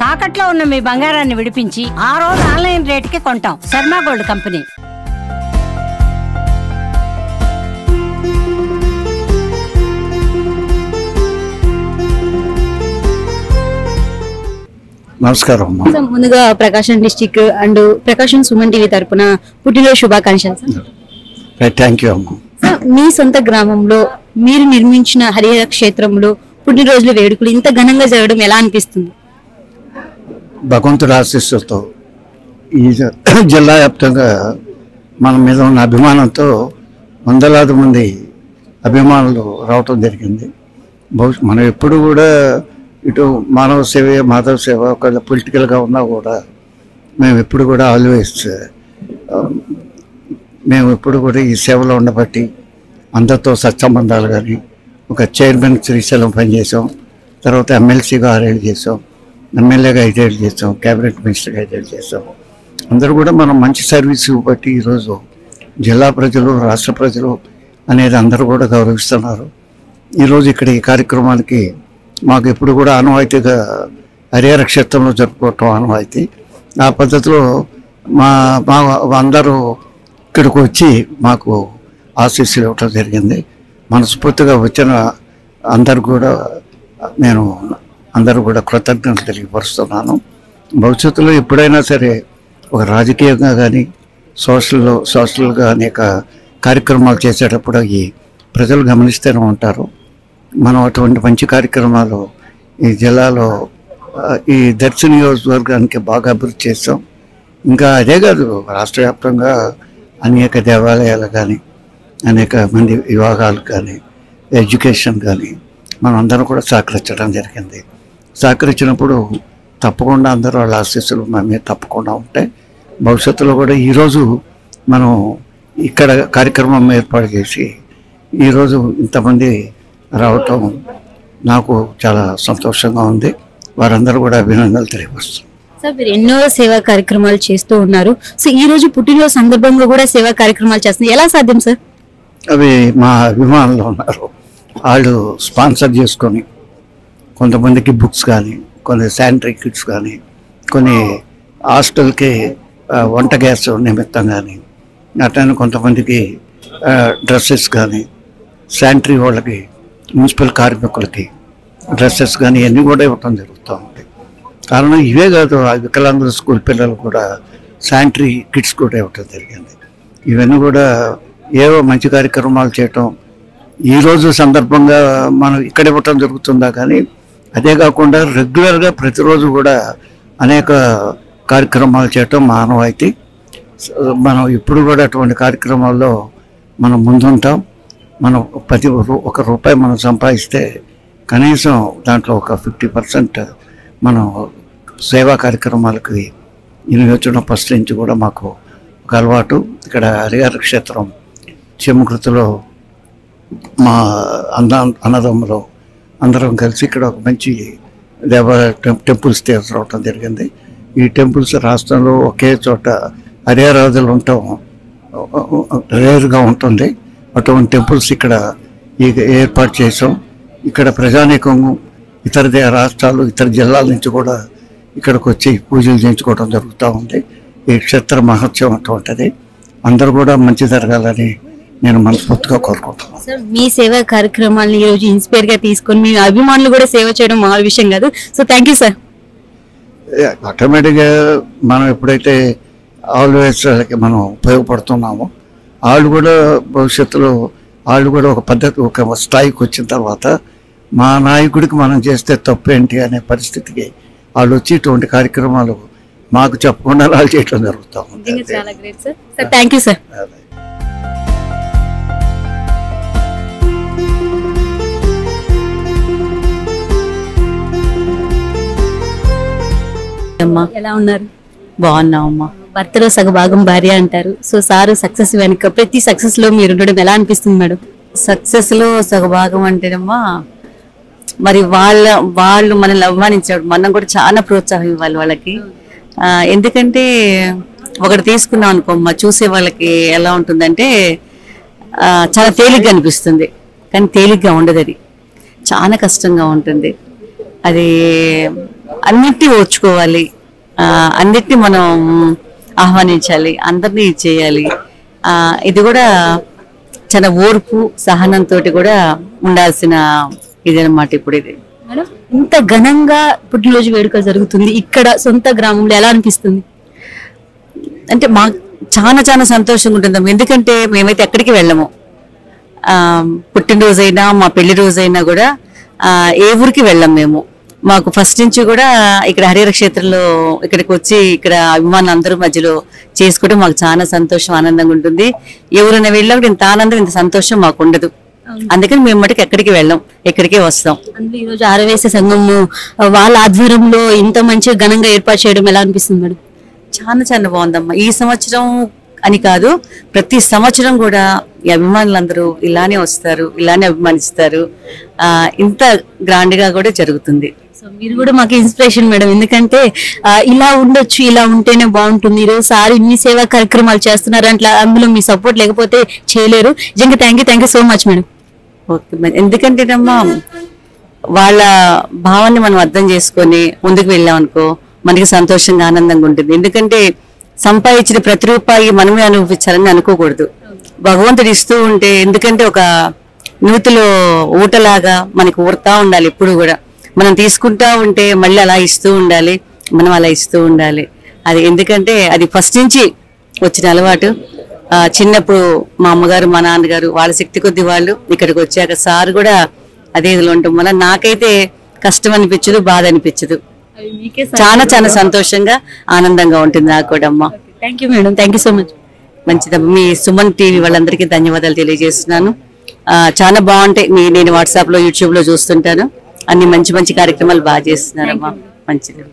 తాకట్లో ఉన్న మీ బంగారాన్ని విడిపించి ఆ రోజు ఆన్లైన్ రేటుకి కొంటాం. Sharma gold company. నమస్కారం. ముందుగా Prakasam district and Prakasam Suman TV తరపున పుట్టినరోజు శుభాకాంక్షలు. థ్యాంక్ యూ అమ్మా. మీ సొంత గ్రామంలో మీరు నిర్మించిన హరిహర క్షేత్రంలో పుట్టినరోజుల వేడుకలు ఇంత ఘనంగా జరగడం ఎలా అనిపిస్తుంది? భగవంతుడి ఆశీస్సులతో ఈ జిల్లా వ్యాప్తంగా మన మీద ఉన్న అభిమానంతో వందలాది మంది అభిమానులు రావటం జరిగింది. మనం ఎప్పుడు కూడా ఇటు మానవ సేవ మాధవ సేవ ఒకవేళ పొలిటికల్గా ఉన్నా కూడా మేము ఎప్పుడు కూడా ఆల్వేస్ ఈ సేవలో ఉండబట్టి అందరితో సత్సంబంధాలు కానీ ఒక చైర్మన్ శ్రీశైలం పనిచేసాం, తర్వాత ఎమ్మెల్సీగా 6 ఏళ్ళు చేసాం, ఎమ్మెల్యేగా 5 ఏళ్ళు చేసాం, క్యాబినెట్ మినిస్టర్గా 5 ఏళ్ళు చేసాం. అందరూ కూడా మనం మంచి సర్వీస్ బట్టి ఈరోజు జిల్లా ప్రజలు రాష్ట్ర ప్రజలు అనేది అందరూ కూడా గౌరవిస్తున్నారు. ఈరోజు ఇక్కడ ఈ కార్యక్రమానికి మాకు ఎప్పుడు కూడా ఆనవాయితీగా హరిహర క్షేత్రంలో జరుపుకోవటం ఆనవాయితీ. ఆ పద్ధతిలో మా అందరూ ఇక్కడికి వచ్చి మాకు ఆశీస్సులు ఇవ్వటం జరిగింది. మనస్ఫూర్తిగా వచ్చిన అందరూ కూడా అందరూ కూడా కృతజ్ఞతలు తెలియపరుస్తున్నాను. భవిష్యత్తులో ఎప్పుడైనా సరే ఒక రాజకీయంగా కానీ సోషల్గా అనేక కార్యక్రమాలు చేసేటప్పుడు ఈ ప్రజలు గమనిస్తూనే ఉంటారు. మనం అటువంటి మంచి కార్యక్రమాలు ఈ జిల్లాలో ఈ దర్శి నియోజకవర్గానికి బాగా అభివృద్ధి చేస్తాం. ఇంకా అదే కాదు, రాష్ట్ర వ్యాప్తంగా అనేక దేవాలయాలు కానీ అనేక మంది వివాహాలు కానీ ఎడ్యుకేషన్ కానీ మనం అందరం కూడా సహకరించడం జరిగింది. సహకరించినప్పుడు తప్పకుండా అందరూ వాళ్ళ ఆశీస్సులు మన మీద తప్పకుండా ఉంటాయి. భవిష్యత్తులో కూడా ఈరోజు మనం ఇక్కడ కార్యక్రమం ఏర్పాటు చేసి ఈరోజు ఇంతమంది రావటం నాకు చాలా సంతోషంగా ఉంది. వారందరూ కూడా అభినందనలు తెలియపరుస్తున్నారు. సార్, మీరు ఎన్నో సేవా కార్యక్రమాలు చేస్తూ ఉన్నారు. సో ఈ రోజు పుట్టినరోజు సందర్భంగా కూడా సేవా కార్యక్రమాలు చేస్తున్నారు, ఎలా సాధ్యం సార్? అవి మా అభిమానులు ఉన్నారు, వాళ్ళు స్పాన్సర్ చేసుకొని కొంతమందికి బుక్స్ కానీ, కొన్ని శానిటరీ కిట్స్ కానీ, కొన్ని హాస్టల్కి వంట గ్యాస్ నిమిత్తం కానీ, అట్లనే కొంతమందికి డ్రెస్సెస్ కానీ, శానిటరీ వాళ్ళకి మున్సిపల్ కార్మికులకి డ్రెస్సెస్ కానీ ఇవన్నీ కూడా ఇవ్వటం జరుగుతూ ఉంది. కారణం ఇవే కాదు, ఆ వికలాంగుల స్కూల్ పిల్లలు కూడా శానిటరీ కిట్స్ కూడా ఇవ్వటం జరిగింది. ఇవన్నీ కూడా ఏవో మంచి కార్యక్రమాలు చేయటం ఈరోజు సందర్భంగా మనం ఇక్కడ ఇవ్వటం జరుగుతుందా కానీ అదే కాకుండా రెగ్యులర్గా ప్రతిరోజు కూడా అనేక కార్యక్రమాలు చేయటం మానవాయితీ. మనం ఇప్పుడు కూడా అటువంటి కార్యక్రమాల్లో మనం ముందుంటాం. మనం ఒక రూపాయి మనం సంపాదిస్తే కనీసం దాంట్లో ఒక 50% మనం సేవా కార్యక్రమాలకి వినియోగించడం ఫస్ట్ నుంచి కూడా మాకు ఒక అలవాటు. ఇక్కడ హరిహర క్షేత్రం చెముకృతిలో మా అన్నదమ్ములు అందరం కలిసి ఇక్కడ ఒక మంచి టెంపుల్స్ తీసుకురావటం జరిగింది. ఈ టెంపుల్స్ రాష్ట్రంలో ఒకే చోట హరిహరాదులు ఉండటం రేరుగా ఉంటుంది. అటువంటి టెంపుల్స్ ఇక్కడ ఏర్పాటు చేసాం. ఇక్కడ ప్రజానీకం ఇతర రాష్ట్రాలు ఇతర జిల్లాల నుంచి కూడా ఇక్కడికి వచ్చి పూజలు చేయించుకోవడం జరుగుతూ ఉంది. ఈ క్షేత్ర మహత్యం అటువంటిది. అందరూ కూడా మంచి జరగాలని నేను మనస్ఫూర్తిగా కోరుకుంటున్నాను. సార్, మీ సేవా కార్యక్రమాలను ఈ రోజు ఇన్స్పైర్ గా తీసుకొని మీ అభిమానులు కూడా సేవ చేయడం మామూలు విషయం కాదు. So thank you sir. ఆటోమేటిక్గా మనం ఎప్పుడైతే ఆల్వేస్ వాళ్ళకి మనం ఉపయోగపడుతున్నామో వాళ్ళు కూడా భవిష్యత్తులో వాళ్ళు కూడా ఒక పద్ధతి ఒక స్థాయికి వచ్చిన తర్వాత మా నాయకుడికి మనం చేస్తే తప్పేంటి అనే పరిస్థితికి వాళ్ళు వచ్చి ఇటువంటి కార్యక్రమాలు మాకు చెప్పకుండా వాళ్ళు చేయడం జరుగుతూ ఉంది. చాలా great sir. Sir, thank you sir. అమ్మా, ఎలా ఉన్నారు? బాగున్నామమ్మా. భర్తలో సగభాగం భార్య అంటారు. సో సార్ సక్సెస్ వెనుక ప్రతి సక్సెస్ లో మీరు ఉండడం ఎలా అనిపిస్తుంది మేడం? సక్సెస్ లో సగభాగం అంటేనమ్మా మరి వాళ్ళు మనల్ని అవమానించాడు, మనం కూడా చాలా ప్రోత్సాహం ఇవ్వాలి వాళ్ళకి. ఎందుకంటే ఒకటి తీసుకున్నాం అనుకోమ్మా, చూసే వాళ్ళకి ఎలా ఉంటుందంటే చాలా తేలిగ్గా అనిపిస్తుంది, కానీ తేలిగ్గా ఉండదు. అది చాలా కష్టంగా ఉంటుంది. అది అన్నిటినీ ఓర్చుకోవాలి, అన్నిటినీ మనం ఆహ్వానించాలి, అందరినీ చేయాలి. ఇది కూడా చాలా ఓర్పు సహనంతో కూడా ఉండాల్సిన ఇదన్నమాట ఇప్పుడు ఇది. మేడం, ఇంత ఘనంగా పుట్టినరోజు వేడుక జరుగుతుంది ఇక్కడ సొంత గ్రామంలో, ఎలా అనిపిస్తుంది? అంటే మాకు చాలా చాలా సంతోషంగా ఉంటుంది. ఎందుకంటే మేమైతే ఎక్కడికి వెళ్ళము. పుట్టినరోజైనా మా పెళ్లి రోజైనా కూడా ఏ ఊరికి వెళ్ళం మేము. మాకు ఫస్ట్ నుంచి కూడా ఇక్కడ హరిహర క్షేత్రంలో ఇక్కడికి వచ్చి ఇక్కడ అభిమానులు అందరూ మధ్యలో చేసుకుంటే మాకు చాలా సంతోషం, ఆనందంగా ఉంటుంది. ఎవరైనా వెళ్ళినప్పుడు ఇంత ఆనందం, ఇంత సంతోషం మాకు ఉండదు. అందుకని మేము మటుకు ఎక్కడికి వెళ్ళాం, ఎక్కడికే వస్తాం. అందులో ఈ రోజు ఆరవేసే సంఘం వాళ్ళ ఆధ్వర్యంలో ఇంత మంచిగా ఘనంగా ఏర్పాటు చేయడం ఎలా అనిపిస్తుంది మేడం? చాలా చాలా బాగుందమ్మా. ఈ సంవత్సరం అని కాదు, ప్రతి సంవత్సరం కూడా ఈ అభిమానులందరూ ఇలానే వస్తారు, ఇలానే అభిమానిస్తారు. ఇంత గ్రాండ్ గా కూడా జరుగుతుంది. సో మీరు కూడా మాకు ఇన్స్పిరేషన్ మేడం. ఎందుకంటే ఇలా ఉండొచ్చు, ఇలా ఉంటేనే బాగుంటుంది. ఈరోజు సార్ ఇన్ని సేవా కార్యక్రమాలు చేస్తున్నారు, అట్లా అందులో మీ సపోర్ట్ లేకపోతే చేయలేరు. నిజంగా thank you so much madam. Okay, ఎందుకంటేనమ్మా వాళ్ళ భావాన్ని మనం అర్థం చేసుకొని ముందుకు వెళ్ళాం అనుకో, మనకి సంతోషంగా ఆనందంగా ఉంటుంది. ఎందుకంటే సంపాదించిన ప్రతి రూపాయి మనమే అనుభవించాలని అనుకోకూడదు. భగవంతుడు ఇస్తూ ఉంటే, ఎందుకంటే ఒక నూతిలో ఊటలాగా మనకి ఊరుతా ఉండాలి. ఎప్పుడు కూడా మనం తీసుకుంటా ఉంటే మళ్ళీ అలా ఇస్తూ ఉండాలి, మనం అలా ఇస్తూ ఉండాలి. అది ఎందుకంటే అది ఫస్ట్ నుంచి వచ్చిన అలవాటు. చిన్నప్పుడు మా అమ్మగారు మా నాన్నగారు వాళ్ళ శక్తి కొద్ది వాళ్ళు ఇక్కడికి వచ్చాక సార్ కూడా అదే ఇదిలో ఉండటం వల్ల నాకైతే కష్టం అనిపించదు, బాధ అనిపించదు. చాలా చాలా సంతోషంగా ఆనందంగా ఉంటుంది నాకు కూడా అమ్మా. Thank you madam, thank you so much. మంచిదమ్మా. మీ సుమన్ టీవీ వాళ్ళందరికీ ధన్యవాదాలు తెలియజేస్తున్నాను. చాలా బాగుంటాయి. నేను వాట్సాప్ లో యూట్యూబ్ లో చూస్తుంటాను. అన్ని మంచి మంచి కార్యక్రమాలు బాగా చేస్తున్నారమ్మా. మంచిది.